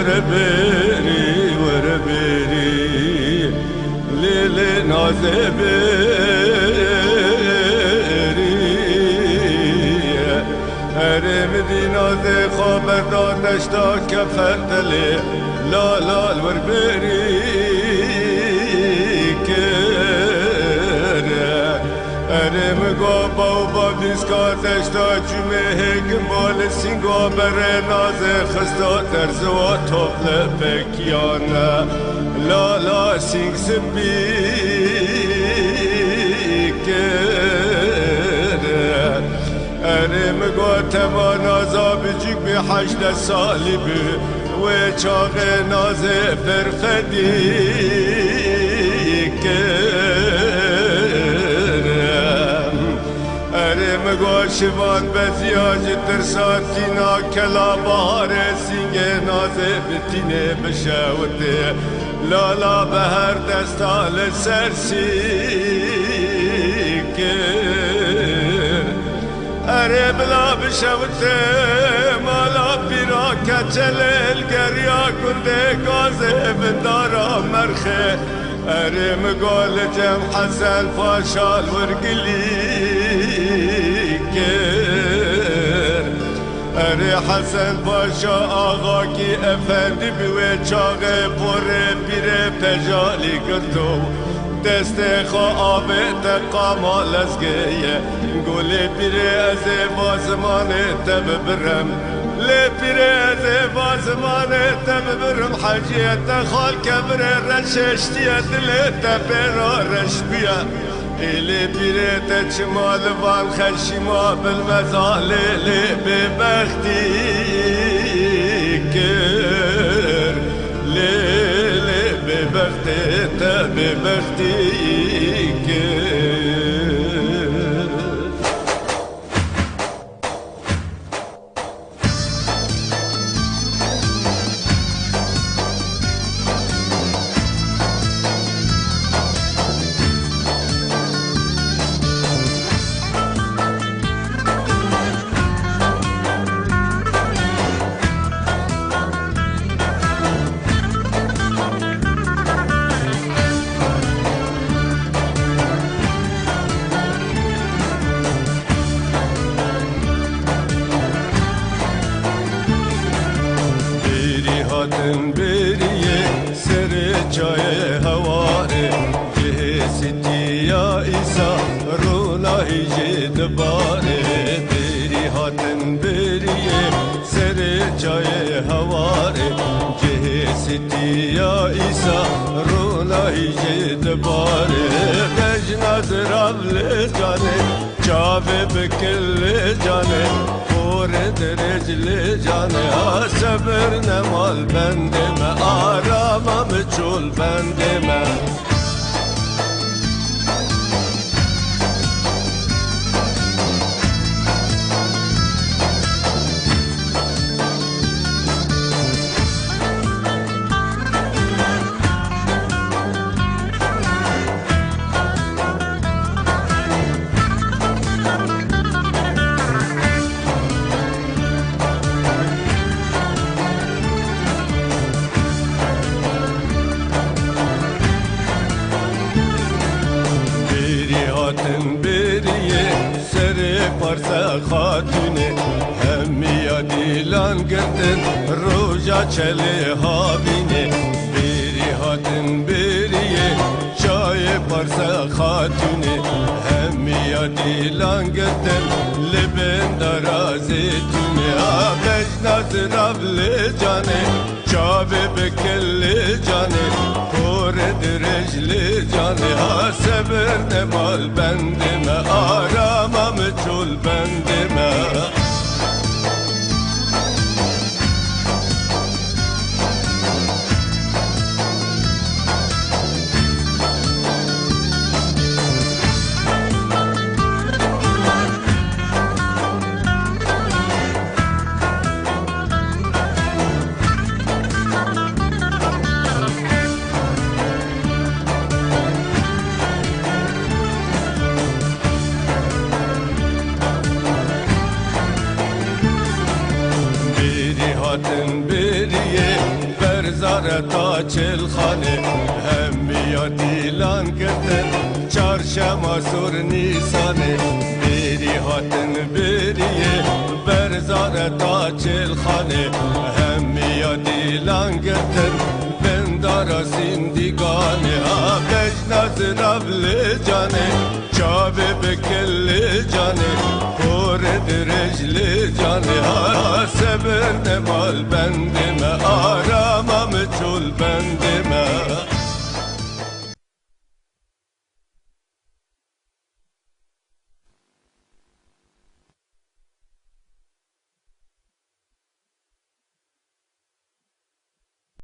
ور بری ور بری لیل ناز بری ارم دی ناز خبر دادش تا کفر دلی لال ور بری ارم گو با دیسکاتش تا جمعه هکم بال سینگا بره ناز خستا ترز و توبل پکیانه لالا سینگ سبی کره ارم گو تما نازا بجیک بی 18 سالی بی و چاق ناز فرفدی گوشوان بزیاج ترسات کینا کلا بهار سینگ نازه بتینه بشوته لالا به هر دستال سرسی کر اره بلا بشوته مالا پیرا کچل گریا کنده گازه بندارا مرخه اره مگال جم حسن فاشال ورگلی اره حسن باشا آقا کی افندی بیوه چاقه پره پیره پجالی کردو دست خوا آبه تقامال از گیه گوله پیره از بازمان تب برم لی پیره از بازمان تب برم حجیت خال کبره رششتیه دلی تپیرا رش بیا ایلی پیره تچمال وان خشیما بالمزاله لی ببختی کر لی ببختی تا ببختی کر بریه سر جای هواره که ستی یا ایسا رونایی جدباره بری هاتن بریه سر جای هواره که ستی یا ایسا رونایی جدباره بجناز رابل جانه چاوه بکل جانه درجل جانه صبر نمال بندم آرامم چول بندم بریه سر پارسا خاتونه همی یادیلان گردن روژا چله ها بینه بری هاتن بریه چای پارسا خاتونه همی یادیلان گردن لبن درازه تونه آبش نازراب لجانه چاوه بکل جانه پر درجل جانه ها صبر نمال بندم آرامم چول بندم تا چلخانه هم یا دیلان کردن چارشما سور نیسانه بیری هاتن بیریه برزار تا چلخانه هم یا دیلان کردن بندارا زندگانه بجناز ربل جانه چابه بکل جانه پور درجل جانه سبر نمال بندم